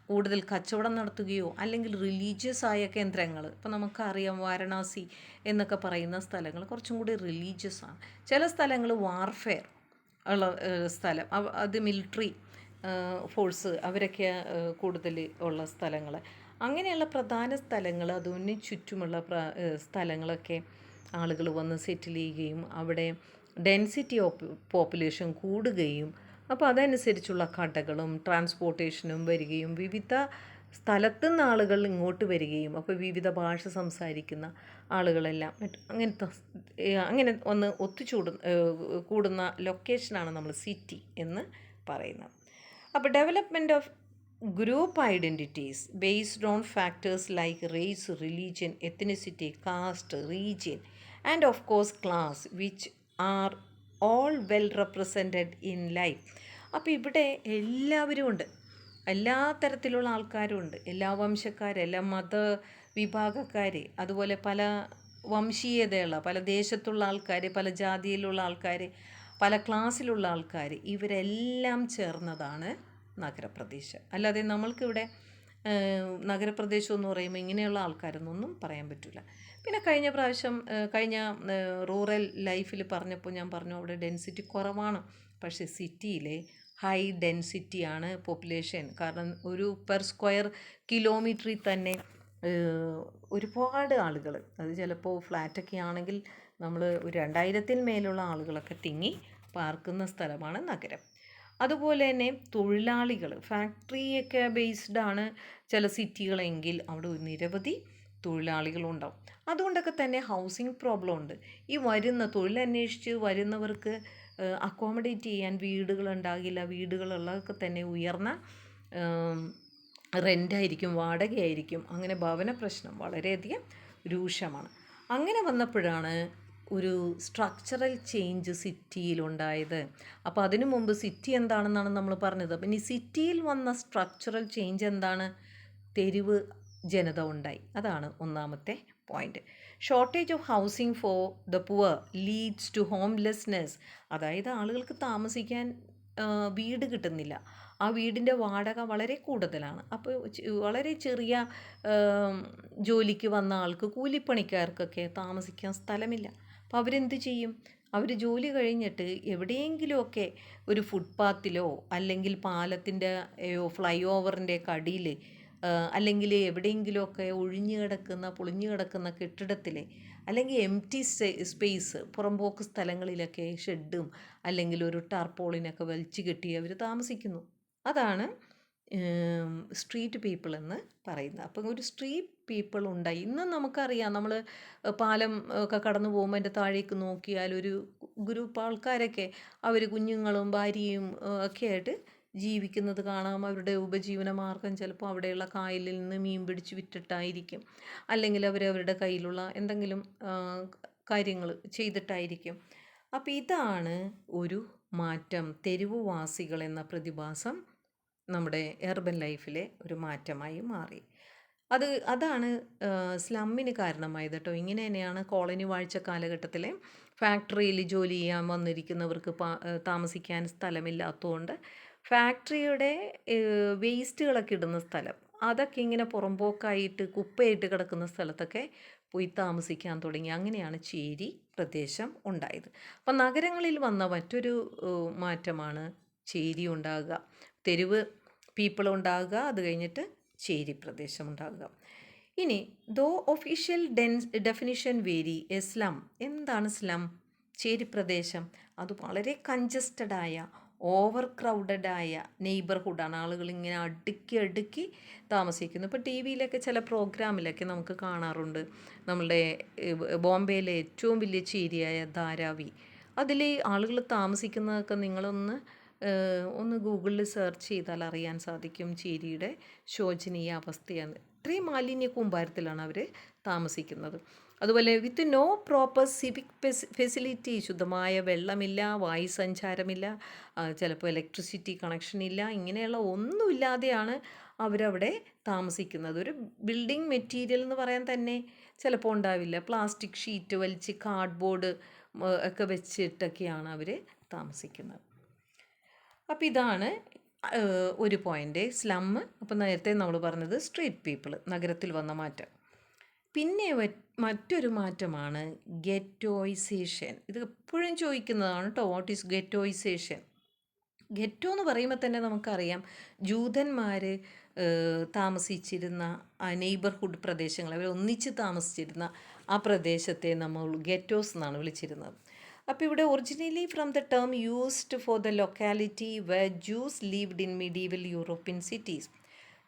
കൂടുതൽ കച്ചവടം നടത്തുകയോ അല്ലെങ്കിൽ റിലീജിയസ് ആയ കേന്ദ്രങ്ങൾ, ഇപ്പോൾ നമുക്കറിയാം വാരണാസി എന്നൊക്കെ പറയുന്ന സ്ഥലങ്ങൾ കുറച്ചും കൂടി റിലീജിയസ് ആണ്. ചില സ്ഥലങ്ങൾ വാർഫെയർ, ഉള്ള സ്ഥലം, അത് മിലിറ്ററി ഫോഴ്സ് അവരൊക്കെ കൂടുതൽ ഉള്ള സ്ഥലങ്ങൾ, അങ്ങനെയുള്ള പ്രധാന സ്ഥലങ്ങൾ, അതിന് ചുറ്റുമുള്ള സ്ഥലങ്ങളൊക്കെ ആളുകൾ വന്ന് സെറ്റിൽ ചെയ്യുകയും അവിടെ ഡെൻസിറ്റി ഓഫ് പോപ്പുലേഷൻ കൂടുകയും അപ്പോൾ അതനുസരിച്ചുള്ള കടകളും ട്രാൻസ്പോർട്ടേഷനും വരികയും വിവിധ സ്ഥലത്തു നിന്ന് ആളുകൾ ഇങ്ങോട്ട് വരികയും അപ്പോൾ വിവിധ ഭാഷ സംസാരിക്കുന്ന ആളുകളെല്ലാം അങ്ങനെ ഒന്ന് കൂടുന്ന ലൊക്കേഷനാണ് നമ്മൾ സിറ്റി എന്ന് പറയുന്നത്. അപ്പോൾ development of group identities based on factors like race, religion, ethnicity, caste, region and of course class which are all well represented in life. അപ്പോൾ ഇവിടെ എല്ലാവരും ഉണ്ട്, എല്ലാ തരത്തിലുള്ള ആൾക്കാരും ഉണ്ട്, എല്ലാ വംശക്കാർ, എല്ലാ മത വിഭാഗക്കാർ, അതുപോലെ പല വംശീയതയുള്ള, പല ദേശത്തുള്ള ആൾക്കാർ, പല ജാതിയിലുള്ള ആൾക്കാർ, പല ക്ലാസ്സിലുള്ള ആൾക്കാർ, ഇവരെല്ലാം ചേർന്നതാണ് നഗരപ്രദേശം. അല്ലാതെ നമ്മൾക്കിവിടെ നഗരപ്രദേശം എന്ന് പറയുമ്പോൾ ഇങ്ങനെയുള്ള ആൾക്കാരെന്നൊന്നും പറയാൻ പറ്റില്ല. പിന്നെ കഴിഞ്ഞ റൂറൽ ലൈഫിൽ പറഞ്ഞപ്പോൾ ഞാൻ പറഞ്ഞു അവിടെ ഡെൻസിറ്റി കുറവാണ്. പക്ഷേ സിറ്റിയിലെ ഹൈ ഡെൻസിറ്റിയാണ് പോപ്പുലേഷൻ. കാരണം ഒരു പെർ സ്ക്വയർ കിലോമീറ്ററിൽ തന്നെ ഒരുപാട് ആളുകൾ, അത് ചിലപ്പോൾ ഫ്ലാറ്റൊക്കെ ആണെങ്കിൽ നമ്മൾ ഒരു 2000-ൽ മേലുള്ള ആളുകളൊക്കെ തിങ്ങി പാർക്കുന്ന സ്ഥലമാണ് നഗരം. അതുപോലെ തന്നെ തൊഴിലാളികൾ, ഫാക്ടറിയൊക്കെ ബേസ്ഡാണ് ചില സിറ്റികളെങ്കിൽ അവിടെ നിരവധി തൊഴിലാളികളുണ്ടാവും. അതുകൊണ്ടൊക്കെ തന്നെ ഹൗസിംഗ് പ്രോബ്ലം ഉണ്ട്. ഈ തൊഴിലന്വേഷിച്ച് വരുന്നവർക്ക് അക്കോമഡേറ്റ് ചെയ്യാൻ വീടുകളുണ്ടാകില്ല. വീടുകളുള്ളതൊക്കെ തന്നെ ഉയർന്ന റെൻ്റായിരിക്കും, വാടകയായിരിക്കും. അങ്ങനെ ഭവന പ്രശ്നം വളരെയധികം രൂക്ഷമാണ്. അങ്ങനെ വന്നപ്പോഴാണ് ഒരു സ്ട്രക്ചറൽ ചേഞ്ച് സിറ്റിയിലുണ്ടായത്. അപ്പോൾ അതിനു മുമ്പ് സിറ്റി എന്താണെന്നാണ് നമ്മൾ പറഞ്ഞത്. അപ്പം ഇനി സിറ്റിയിൽ വന്ന സ്ട്രക്ചറൽ ചേഞ്ച് എന്താണ്? തെരുവ് ജനത ഉണ്ടായി. അതാണ് ഒന്നാമത്തെ point. Shortage of housing for the poor leads to homelessness. അതായത് ആളുകൾക്ക് താമസിക്കാൻ വീട് കിട്ടുന്നില്ല, ആ വീടിൻ്റെ വാടക വളരെ കൂടുതലാണ്. അപ്പോൾ വളരെ ചെറിയ ജോലിക്ക് വന്ന ആൾക്ക്, കൂലിപ്പണിക്കാർക്കൊക്കെ താമസിക്കാൻ സ്ഥലമില്ല. അപ്പോൾ അവരെന്ത് ചെയ്യും? അവർ ജോലി കഴിഞ്ഞിട്ട് എവിടെയെങ്കിലുമൊക്കെ ഒരു ഫുട്പാത്തിലോ അല്ലെങ്കിൽ പാലത്തിൻ്റെ ഫ്ലൈ ഓവറിൻ്റെ അടിയിൽ അല്ലെങ്കിൽ എവിടെയെങ്കിലുമൊക്കെ പൊളിഞ്ഞു കിടക്കുന്ന കെട്ടിടത്തിൽ അല്ലെങ്കിൽ എംപ്റ്റി സ്പേസ്, പുറമ്പോക്ക് സ്ഥലങ്ങളിലൊക്കെ ഷെഡും അല്ലെങ്കിൽ ഒരു ടാർപോളിനൊക്കെ വലിച്ചു കെട്ടി അവർ താമസിക്കുന്നു. അതാണ് സ്ട്രീറ്റ് പീപ്പിൾ എന്ന് പറയുന്നത്. അപ്പം ഒരു സ്ട്രീറ്റ് പീപ്പിൾ ഉണ്ടായി. ഇന്നും നമുക്കറിയാം, നമ്മൾ പാലം ഒക്കെ കടന്നു പോകുമ്പോൾ അതിൻ്റെ താഴേക്ക് നോക്കിയാൽ ഒരു ഗ്രൂപ്പ് ആൾക്കാരൊക്കെ അവർ കുഞ്ഞുങ്ങളും ഭാര്യയും ഒക്കെ ആയിട്ട് ജീവിക്കുന്നത് കാണാം. അവരുടെ ഉപജീവന മാർഗം ചിലപ്പോൾ അവിടെയുള്ള കായലിൽ നിന്ന് മീൻ പിടിച്ച് വിറ്റിട്ടായിരിക്കും, അല്ലെങ്കിൽ അവരവരുടെ കയ്യിലുള്ള എന്തെങ്കിലും കാര്യങ്ങൾ ചെയ്തിട്ടായിരിക്കും. അപ്പോൾ ഇതാണ് ഒരു മാറ്റം. തെരുവുവാസികൾ എന്ന പ്രതിഭാസം നമ്മുടെ എർബൻ ലൈഫിലെ ഒരു മാറ്റമായി മാറി. അതാണ് സ്ലമ്മിന് കാരണമായത് കേട്ടോ. ഇങ്ങനെ തന്നെയാണ് കോളനി വാഴ്ച കാലഘട്ടത്തിലെ ഫാക്ടറിയിൽ ജോലി ചെയ്യാൻ വന്നിരിക്കുന്നവർക്ക് താമസിക്കാൻ സ്ഥലമില്ലാത്തതുകൊണ്ട് ഫാക്ടറിയുടെ വേസ്റ്റുകളൊക്കെ ഇടുന്ന സ്ഥലം, അതൊക്കെ ഇങ്ങനെ പുറമ്പോക്കായിട്ട് കുപ്പയായിട്ട് കിടക്കുന്ന സ്ഥലത്തൊക്കെ പോയി താമസിക്കാൻ തുടങ്ങി. അങ്ങനെയാണ് ചേരി പ്രദേശം ഉണ്ടായത്. അപ്പം നഗരങ്ങളിൽ വന്ന മറ്റൊരു മാറ്റമാണ് ചേരി ഉണ്ടാകുക, തെരുവ് പീപ്പിൾ ഉണ്ടാകുക, അത് കഴിഞ്ഞിട്ട് ചേരി പ്രദേശം ഉണ്ടാകുക. ഇനി ഒഫീഷ്യൽ ഡെഫിനിഷൻ വേരി. സ്ലം എന്താണ്? സ്ലം ചേരി പ്രദേശം അത് വളരെ കൺജസ്റ്റഡായ, ഓവർ ക്രൗഡഡായ നെയ്ബർഹുഡാണ്. ആളുകൾ ഇങ്ങനെ അടുക്കി താമസിക്കുന്നു. ഇപ്പോൾ ടി വിയിലൊക്കെ ചില പ്രോഗ്രാമിലൊക്കെ നമുക്ക് കാണാറുണ്ട്, നമ്മളുടെ ബോംബെയിലെ ഏറ്റവും വലിയ ചേരിയായ ധാരാവി, അതിൽ ആളുകൾ താമസിക്കുന്നതൊക്കെ ഒന്ന് ഗൂഗിളിൽ സെർച്ച് ചെയ്താൽ അറിയാൻ സാധിക്കും. ചേരിയുടെ ശോചനീയ അവസ്ഥയാണ്. ഇത്രയും മാലിന്യ കൂമ്പാരത്തിലാണ് അവർ താമസിക്കുന്നത്. അതുപോലെ with no proper civic facility, ശുദ്ധമായ വെള്ളമില്ല, വായു സഞ്ചാരമില്ല, ചിലപ്പോൾ ഇലക്ട്രിസിറ്റി കണക്ഷൻ ഇല്ല, ഇങ്ങനെയുള്ള ഒന്നുമില്ലാതെയാണ് അവരവിടെ താമസിക്കുന്നത്. ഒരു ബിൽഡിംഗ് മെറ്റീരിയൽ എന്ന് പറയാൻ തന്നെ ചിലപ്പോൾ ഉണ്ടാവില്ല. പ്ലാസ്റ്റിക് ഷീറ്റ് വലിച്ച്, കാർഡ്ബോർഡ് ഒക്കെ വെച്ചിട്ടൊക്കെയാണ് അവർ താമസിക്കുന്നത്. അപ്പോൾ ഇതാണ് ഒരു പോയിൻ്റ്, സ്ലം. അപ്പോൾ നേരത്തെ നമ്മൾ പറഞ്ഞത് സ്ട്രീറ്റ് പീപ്പിൾ, നഗരത്തിൽ വന്ന മാറ്റം. പിന്നെ മറ്റൊരു മാറ്റമാണ് ഗെറ്റോയിസേഷൻ. ഇത് എപ്പോഴും ചോദിക്കുന്നതാണ് കേട്ടോ, വാട്ട് ഈസ് ഗെറ്റോയിസേഷൻ? ഗെറ്റോ എന്ന് പറയുമ്പോൾ തന്നെ നമുക്കറിയാം, ജൂതന്മാർ താമസിച്ചിരുന്ന നെയ്ബർഹുഡ് പ്രദേശങ്ങൾ, അവർ ഒന്നിച്ച് താമസിച്ചിരുന്ന ആ പ്രദേശത്തെ നമ്മൾ ഗെറ്റോസ് എന്നാണ് വിളിച്ചിരുന്നത്. അപ്പോൾ ഇവിടെ originally from the term used for the locality where Jews lived in medieval European cities.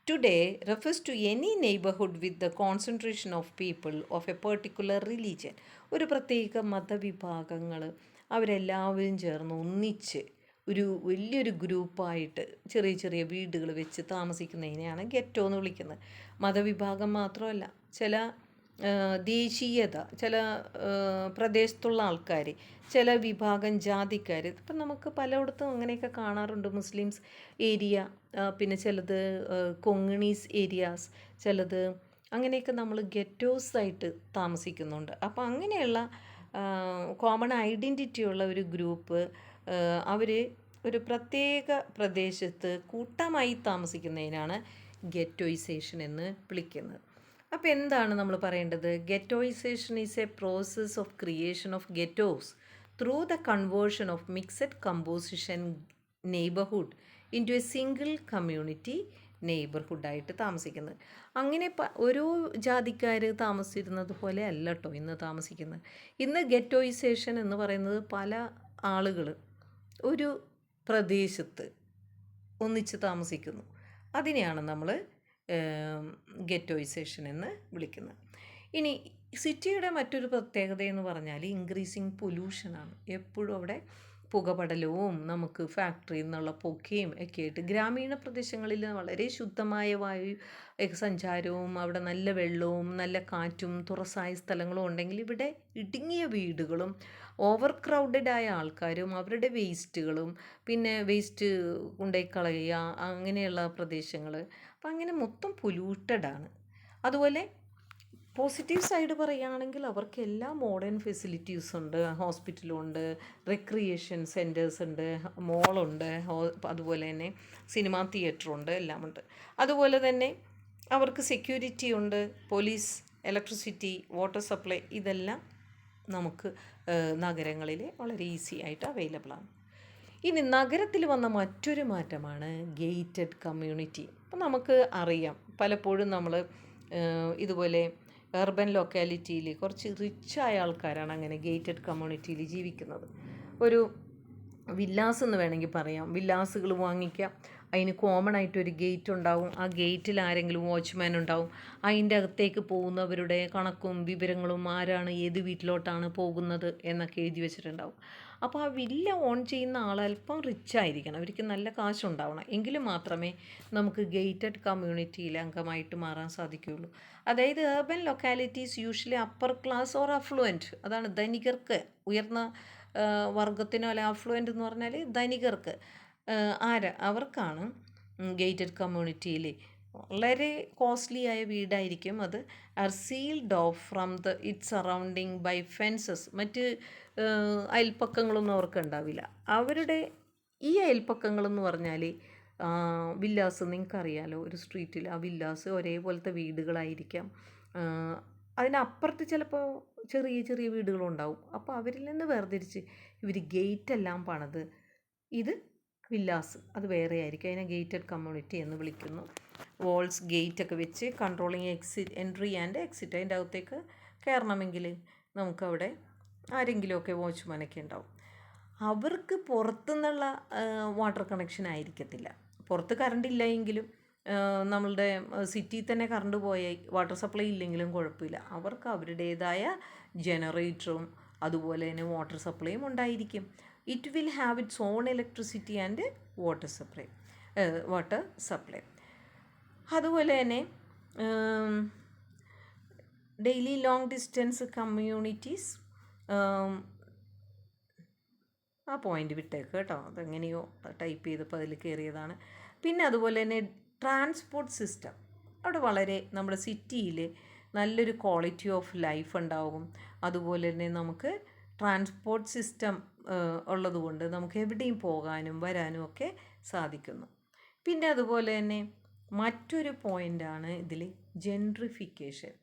Today refers to any neighborhood with the concentration of people of a particular religion. ഒരു പ്രത്യേക മതവിഭാഗങ്ങൾ അവരെല്ലാവരും ചേർന്ന് ഒന്നിച്ച് ഒരു വലിയൊരു ഗ്രൂപ്പായിട്ട് ചെറിയ ചെറിയ വീടുകൾ വെച്ച് താമസിക്കുന്നതിനെയാണ് ഗെറ്റോ എന്ന് വിളിക്കുന്നത്. മതവിഭാഗം മാത്രമല്ല, ചില ദേശീയത, ചില പ്രദേശത്തുള്ള ആൾക്കാർ, ചില വിഭാഗം ജാതിക്കാർ, ഇപ്പം നമുക്ക് പലയിടത്തും അങ്ങനെയൊക്കെ കാണാറുണ്ട്. മുസ്ലിംസ് ഏരിയ, പിന്നെ ചിലത് കൊങ്ങിണീസ് ഏരിയാസ്, ചിലത് അങ്ങനെയൊക്കെ നമ്മൾ ഗെറ്റോസായിട്ട് താമസിക്കുന്നുണ്ട്. അപ്പോൾ അങ്ങനെയുള്ള കോമൺ ഐഡൻറ്റിറ്റി ഉള്ള ഒരു ഗ്രൂപ്പ് അവർ ഒരു പ്രത്യേക പ്രദേശത്ത് കൂട്ടമായി താമസിക്കുന്നതിനാണ് ഗെറ്റോയിസേഷൻ എന്ന് വിളിക്കുന്നത്. അപ്പോൾ എന്താണ് നമ്മൾ പറയേണ്ടത്? Ghettoisation is a process of creation of ghettos through the conversion of mixed composition neighbourhood into a single community നെയ്ബർഹുഡായിട്ട് താമസിക്കുന്നത്. അങ്ങനെ ഓരോ ജാതിക്കാർ താമസിച്ചിരുന്നത് പോലെ അല്ല കേട്ടോ ഇന്ന് താമസിക്കുന്നത്. ഇന്ന് ഗെറ്റോയിസേഷൻ എന്ന് പറയുന്നത് പല ആളുകൾ ഒരു പ്രദേശത്ത് ഒന്നിച്ച് താമസിക്കുന്നു. അതിനെയാണ് നമ്മൾ ഗെറ്റോയിസേഷൻ എന്ന് വിളിക്കുന്നത്. ഇനി സിറ്റിയുടെ മറ്റൊരു പ്രത്യേകത എന്ന് പറഞ്ഞാൽ ഇൻക്രീസിങ് പൊല്യൂഷനാണ്. എപ്പോഴും അവിടെ പുകപടലവും നമുക്ക് ഫാക്ടറിയിൽ നിന്നുള്ള പുകയും ഒക്കെ ആയിട്ട്, ഗ്രാമീണ പ്രദേശങ്ങളിൽ വളരെ ശുദ്ധമായ വായു സഞ്ചാരവും അവിടെ നല്ല വെള്ളവും നല്ല കാറ്റും തുറസായ സ്ഥലങ്ങളും ഉണ്ടെങ്കിൽ ഇവിടെ ഇടുങ്ങിയ വീടുകളും ഓവർ ക്രൗഡഡ് ആയ ആൾക്കാരും അവരുടെ വേസ്റ്റുകളും പിന്നെ വേസ്റ്റ് കൊണ്ടുപോയി കളയുക, അങ്ങനെയുള്ള പ്രദേശങ്ങൾ. അപ്പം അങ്ങനെ മൊത്തം പൊല്യൂട്ടഡാണ്. അതുപോലെ പോസിറ്റീവ് സൈഡ് പറയുകയാണെങ്കിൽ അവർക്ക് എല്ലാ മോഡേൺ ഫെസിലിറ്റീസ് ഉണ്ട്. ഹോസ്പിറ്റലുണ്ട്, റിക്രിയേഷൻ സെൻറ്റേഴ്സ് ഉണ്ട്, മോളുണ്ട്, അതുപോലെ തന്നെ സിനിമാ തിയേറ്ററുണ്ട്, എല്ലാം ഉണ്ട്. അതുപോലെ തന്നെ അവർക്ക് സെക്യൂരിറ്റി ഉണ്ട്, പോലീസ്, ഇലക്ട്രിസിറ്റി, വാട്ടർ സപ്ലൈ, ഇതെല്ലാം നമുക്ക് നഗരങ്ങളിൽ വളരെ ഈസി ആയിട്ട് അവൈലബിളാണ്. ഇനി നഗരത്തിൽ വന്ന മറ്റൊരു മാറ്റമാണ് ഗേറ്റഡ് കമ്മ്യൂണിറ്റി. അപ്പം നമുക്ക് അറിയാം, പലപ്പോഴും നമ്മൾ ഇതുപോലെ അർബൻ ലൊക്കാലിറ്റിയിൽ കുറച്ച് റിച്ചായ ആൾക്കാരാണ് അങ്ങനെ ഗേറ്റഡ് കമ്മ്യൂണിറ്റിയിൽ ജീവിക്കുന്നത്. ഒരു വില്ലാസ് എന്ന് വേണമെങ്കിൽ പറയാം. വില്ലാസുകൾ വാങ്ങിക്കാം, അതിന് കോമൺ ആയിട്ടൊരു ഗേറ്റ് ഉണ്ടാവും. ആ ഗേറ്റിൽ ആരെങ്കിലും വാച്ച്മാൻ ഉണ്ടാവും. അതിൻ്റെ അകത്തേക്ക് പോകുന്നവരുടെ കണക്കും വിവരങ്ങളും, ആരാണ് ഏത് വീട്ടിലോട്ടാണ് പോകുന്നത് എന്നൊക്കെ എഴുതി വെച്ചിട്ടുണ്ടാവും. അപ്പോൾ ആ വില്ല ഓൺ ചെയ്യുന്ന ആൾ അല്പം റിച്ചായിരിക്കണം, അവർക്ക് നല്ല കാശുണ്ടാവണം, എങ്കിലും മാത്രമേ നമുക്ക് ഗേറ്റഡ് കമ്മ്യൂണിറ്റിയിൽ അംഗമായിട്ട് മാറാൻ സാധിക്കുകയുള്ളൂ. അതായത് urban localities usually upper class or affluent, അതാണ് ധനികർക്ക്, ഉയർന്ന വർഗത്തിനോ അല്ല അഫ്ലുവൻ്റ് എന്ന് പറഞ്ഞാൽ ധനികർക്ക്, അവർക്കാണ് ഗേറ്റഡ് കമ്മ്യൂണിറ്റിയിൽ വളരെ കോസ്റ്റ്ലി ആയ വീടായിരിക്കും. അത് are sealed off from the it surrounding by fences. മറ്റ് അയൽപ്പക്കങ്ങളൊന്നും അവർക്ക് ഉണ്ടാവില്ല. അവരുടെ ഈ അയൽപ്പക്കങ്ങളെന്ന് പറഞ്ഞാൽ വില്ലാസ്, നിങ്ങൾക്കറിയാലോ, ഒരു സ്ട്രീറ്റിൽ ആ വില്ലാസ് ഒരേപോലത്തെ വീടുകളായിരിക്കാം. അതിനപ്പുറത്ത് ചിലപ്പോൾ ചെറിയ ചെറിയ വീടുകളുണ്ടാവും. അപ്പോൾ അവരിൽ നിന്ന് വേർതിരിച്ച് ഇവർ ഗേറ്റെല്ലാം പണിത്, ഇത് വില്ലാസ് അത് വേറെ ആയിരിക്കും, അതിനെ ഗേറ്റഡ് കമ്മ്യൂണിറ്റി എന്ന് വിളിക്കുന്നു. വാൾസ്, ഗേറ്റൊക്കെ വെച്ച് കൺട്രോളിങ് എൻട്രി ആൻഡ് എക്സിറ്റ്, അതിൻ്റെ അകത്തേക്ക് കയറണമെങ്കിൽ നമുക്കവിടെ ആരെങ്കിലുമൊക്കെ വാച്ച്മാനൊക്കെ ഉണ്ടാവും. അവർക്ക് പുറത്തുനിന്നുള്ള വാട്ടർ കണക്ഷൻ ആയിരിക്കത്തില്ല. പുറത്ത് കറണ്ട് ഇല്ല എങ്കിലും നമ്മളുടെ സിറ്റിയിൽ തന്നെ കറണ്ട് പോയ വാട്ടർ സപ്ലൈ ഇല്ലെങ്കിലും കുഴപ്പമില്ല, അവർക്ക് അവരുടേതായ ജനറേറ്ററും അതുപോലെ തന്നെ വാട്ടർ സപ്ലൈയും ഉണ്ടായിരിക്കും. It will have its on electricity and water supply. അതുപോലെ തന്നെ ഡെയിലി ലോങ് ഡിസ്റ്റൻസ് കമ്മ്യൂണിറ്റീസ്, ആ പോയിൻ്റ് വിട്ടേക്ക് കേട്ടോ, അതെങ്ങനെയോ ടൈപ്പ് ചെയ്തപ്പോൾ അതിൽ കയറിയതാണ്. പിന്നെ അതുപോലെ തന്നെ ട്രാൻസ്പോർട്ട് സിസ്റ്റം, അവിടെ വളരെ നമ്മുടെ സിറ്റിയിൽ നല്ലൊരു ക്വാളിറ്റി ഓഫ് ലൈഫ് ഉണ്ടാകും. അതുപോലെ തന്നെ നമുക്ക് ട്രാൻസ്പോർട്ട് സിസ്റ്റം ഉള്ളതുകൊണ്ട് നമുക്ക് എവിടെയും പോകാനും വരാനും ഒക്കെ സാധിക്കുന്നു. പിന്നെ അതുപോലെ തന്നെ മറ്റൊരു പോയിൻ്റാണ് ഇതിൽ ജെൻട്രിഫിക്കേഷൻ.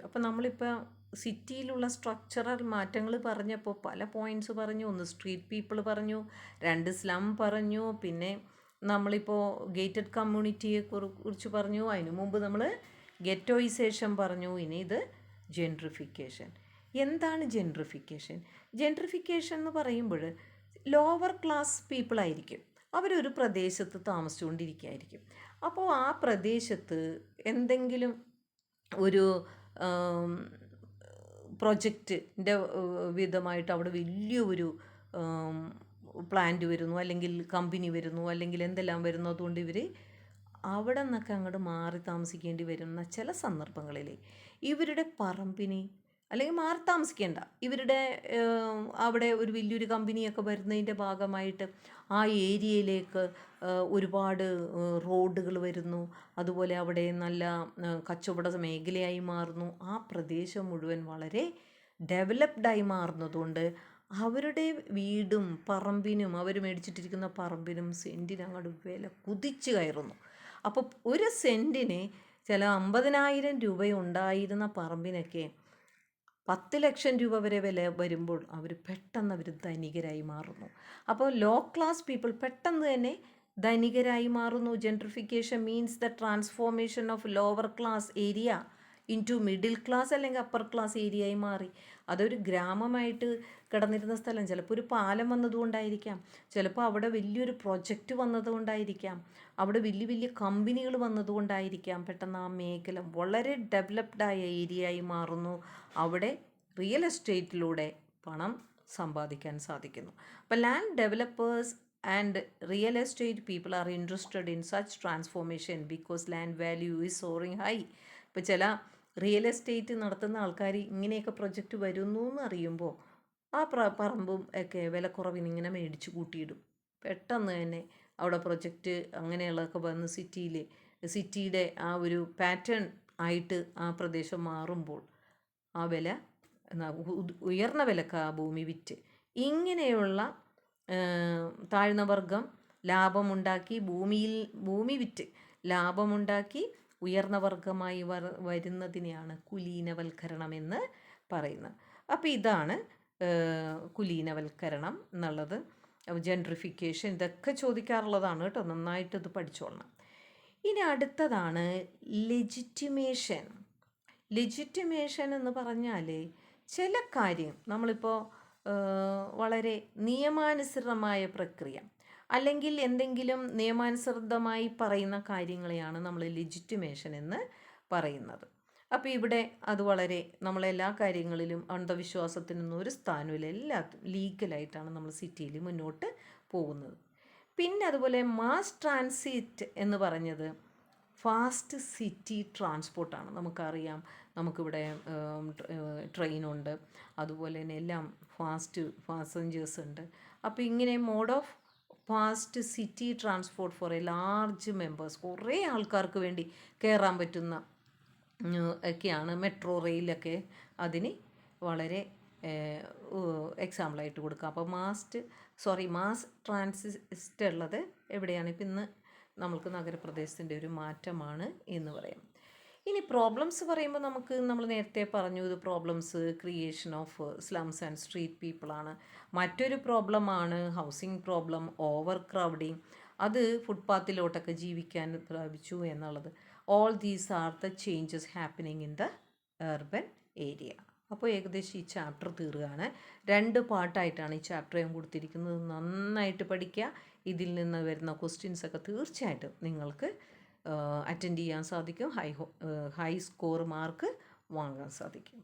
അപ്പോൾ നമ്മളിപ്പോൾ സിറ്റിയിലുള്ള സ്ട്രക്ചറൽ മാറ്റങ്ങൾ പറഞ്ഞപ്പോൾ പല പോയിൻറ്റ്സ് പറഞ്ഞു. ഒന്ന് സ്ട്രീറ്റ് പീപ്പിൾ പറഞ്ഞു, 2 സ്ലം പറഞ്ഞു, പിന്നെ നമ്മളിപ്പോൾ ഗേറ്റഡ് കമ്മ്യൂണിറ്റിയെ കുറിച്ച് പറഞ്ഞു. അതിനു മുമ്പ് നമ്മൾ ഗെറ്റോയിസേഷൻ പറഞ്ഞു. ഇനി ഇത് ജെൻട്രിഫിക്കേഷൻ. എന്താണ് ജെൻട്രിഫിക്കേഷൻ? ജെൻട്രിഫിക്കേഷൻ എന്ന് പറയുമ്പോൾ ലോവർ ക്ലാസ് പീപ്പിളായിരിക്കും, അവരൊരു പ്രദേശത്ത് താമസിച്ചുകൊണ്ടിരിക്കുകയായിരിക്കും. അപ്പോൾ ആ പ്രദേശത്ത് എന്തെങ്കിലും ഒരു പ്രൊജക്റ്റിൻ്റെ വിധമായിട്ട് അവിടെ വലിയൊരു പ്ലാന്റ് വരുന്നു, അല്ലെങ്കിൽ കമ്പനി വരുന്നു, അല്ലെങ്കിൽ എന്തെല്ലാം വരുന്നു. അതുകൊണ്ട് ഇവർ അവിടെ നിന്നൊക്കെ അങ്ങോട്ട് മാറി താമസിക്കേണ്ടി വരുന്ന ചില സന്ദർഭങ്ങളിൽ ഇവരുടെ പറമ്പിന്, അല്ലെങ്കിൽ മാറി താമസിക്കേണ്ട, ഇവരുടെ അവിടെ ഒരു വലിയൊരു കമ്പനിയൊക്കെ വരുന്നതിൻ്റെ ഭാഗമായിട്ട് ആ ഏരിയയിലേക്ക് ഒരുപാട് റോഡുകൾ വരുന്നു. അതുപോലെ അവിടെ നല്ല കച്ചവട മേഖലയായി മാറുന്നു. ആ പ്രദേശം മുഴുവൻ വളരെ ഡെവലപ്ഡായി മാറുന്നതുകൊണ്ട് അവരുടെ വീടും പറമ്പിനും, അവർ മേടിച്ചിട്ടിരിക്കുന്ന പറമ്പിനും സെൻറ്റിന് അങ്ങോട്ട് വില കുതിച്ച് കയറുന്നു. അപ്പോൾ ഒരു സെൻറ്റിന് ചില 50,000 രൂപ ഉണ്ടായിരുന്ന പറമ്പിനൊക്കെ 10 ലക്ഷം രൂപ വരെ വില വരുമ്പോൾ അവർ ധനികരായി മാറുന്നു. അപ്പോൾ ലോ ക്ലാസ് പീപ്പിൾ പെട്ടെന്ന് തന്നെ ധനികരായി മാറുന്നു. Gentrification means the transformation of lower class area into middle class അല്ലെങ്കിൽ അപ്പർ ക്ലാസ് ഏരിയയായി മാറി. അതൊരു ഗ്രാമമായിട്ട് കിടന്നിരുന്ന സ്ഥലം ചിലപ്പോൾ ഒരു പാലം വന്നതുകൊണ്ടായിരിക്കാം, ചിലപ്പോൾ അവിടെ വലിയൊരു പ്രൊജക്റ്റ് വന്നതുകൊണ്ടായിരിക്കാം, അവിടെ വലിയ വലിയ കമ്പനികൾ വന്നതുകൊണ്ടായിരിക്കാം പെട്ടെന്ന് ആ മേഖല വളരെ ഡെവലപ്ഡായ ഏരിയയായി മാറുന്നു. അവിടെ റിയൽ എസ്റ്റേറ്റിലൂടെ പണം സമ്പാദിക്കാൻ സാധിക്കുന്നു. അപ്പോൾ land developers and real estate people are interested in such transformation because land value is soaring high. ഇപ്പോൾ ചില റിയൽ എസ്റ്റേറ്റ് നടത്തുന്ന ആൾക്കാർ ഇങ്ങനെയൊക്കെ പ്രൊജക്റ്റ് വരുന്നു എന്ന് അറിയുമ്പോൾ ആ പറമ്പും ഒക്കെ വിലക്കുറവിന് ഇങ്ങനെ മേടിച്ച് കൂട്ടിയിടും. പെട്ടെന്ന് തന്നെ അവിടെ പ്രൊജക്റ്റ് അങ്ങനെയുള്ളതൊക്കെ വന്ന് സിറ്റിയുടെ ആ ഒരു പാറ്റേൺ ആയിട്ട് ആ പ്രദേശം മാറുമ്പോൾ ആ വില ഉയർന്ന വിലക്ക് ആ ഭൂമി വിറ്റ് ഇങ്ങനെയുള്ള താഴ്ന്ന വർഗം ലാഭമുണ്ടാക്കി, ഭൂമി വിറ്റ് ലാഭമുണ്ടാക്കി ഉയർന്ന വർഗമായി വരുന്നതിനെയാണ് കുലീനവൽക്കരണം എന്ന് പറയുന്നത്. അപ്പോൾ ഇതാണ് കുലീനവൽക്കരണം എന്നുള്ളത്. ജെൻട്രിഫിക്കേഷൻ ഇതൊക്കെ ചോദിക്കാറുള്ളതാണ് കേട്ടോ, നന്നായിട്ട് ഇത് പഠിച്ചോളണം. ഇനി അടുത്തതാണ് ലെജിറ്റിമേഷൻ. ലെജിറ്റിമേഷൻ എന്ന് പറഞ്ഞാൽ ചില കാര്യം നമ്മളിപ്പോൾ വളരെ നിയമാനുസൃതമായ പ്രക്രിയ അല്ലെങ്കിൽ എന്തെങ്കിലും നിയമാനുസൃതമായി പറയുന്ന കാര്യങ്ങളെയാണ് നമ്മൾ ലെജിറ്റിമേഷൻ എന്ന് പറയുന്നത്. അപ്പോൾ ഇവിടെ അത് വളരെ നമ്മളെല്ലാ കാര്യങ്ങളിലും അന്ധവിശ്വാസത്തിനൊന്നും ഒരു സ്ഥാനമില്ല, എല്ലാത്തും ലീഗലായിട്ടാണ് നമ്മൾ സിറ്റിയിൽ മുന്നോട്ട് പോകുന്നത്. പിന്നെ അതുപോലെ മാസ് ട്രാൻസിറ്റ് എന്ന് പറഞ്ഞത് ഫാസ്റ്റ് സിറ്റി ട്രാൻസ്പോർട്ടാണ്. നമുക്കറിയാം, നമുക്കിവിടെ ട്രെയിനുണ്ട്, അതുപോലെ തന്നെ എല്ലാം പാസഞ്ചേഴ്സ് ഉണ്ട്. അപ്പോൾ ഇങ്ങനെ mode of fast city transport for a large members, കുറേ ആൾക്കാർക്ക് വേണ്ടി കയറാൻ പറ്റുന്ന ഒക്കെയാണ് മെട്രോ റെയിലൊക്കെ അതിന് വളരെ എക്സാമ്പിളായിട്ട് കൊടുക്കുക. അപ്പോൾ മാസ് ട്രാൻസിറ്റ് ഉള്ളത് എവിടെയാണ്? ഇപ്പം ഇന്ന് നമ്മൾക്ക് നഗരപ്രദേശത്തിൻ്റെ ഒരു മാറ്റമാണ് എന്ന് പറയാം. ഇനി പ്രോബ്ലംസ് പറയുമ്പോൾ നമ്മൾ നേരത്തെ പറഞ്ഞു, ഇത് problems creation of slums and street പീപ്പിളാണ്. മറ്റൊരു പ്രോബ്ലമാണ് ഹൗസിംഗ് പ്രോബ്ലം, ഓവർ ക്രൗഡിങ്, അത് ഫുട്പാത്തിലോട്ടൊക്കെ ജീവിക്കാൻ പ്രാപിച്ചു എന്നുള്ളത്. All these are the changes happening in the urban area. അപ്പോൾ ഏകദേശം ഈ ചാപ്റ്റർ തീരുകയാണ്. 2 പാർട്ടായിട്ടാണ് ഈ ചാപ്റ്റർ ഞാൻ കൊടുത്തിരിക്കുന്നത്. നന്നായിട്ട് പഠിക്കുക. ഇതിൽ നിന്ന് വരുന്ന ക്വസ്റ്റ്യൻസൊക്കെ തീർച്ചയായിട്ടും നിങ്ങൾക്ക് അറ്റൻഡ് ചെയ്യാൻ സാധിക്കും. ഹൈ സ്കോർ മാർക്ക് വാങ്ങാൻ സാധിക്കും.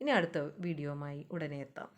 ഇനി അടുത്ത വീഡിയോയുമായി ഉടനെ എത്താം.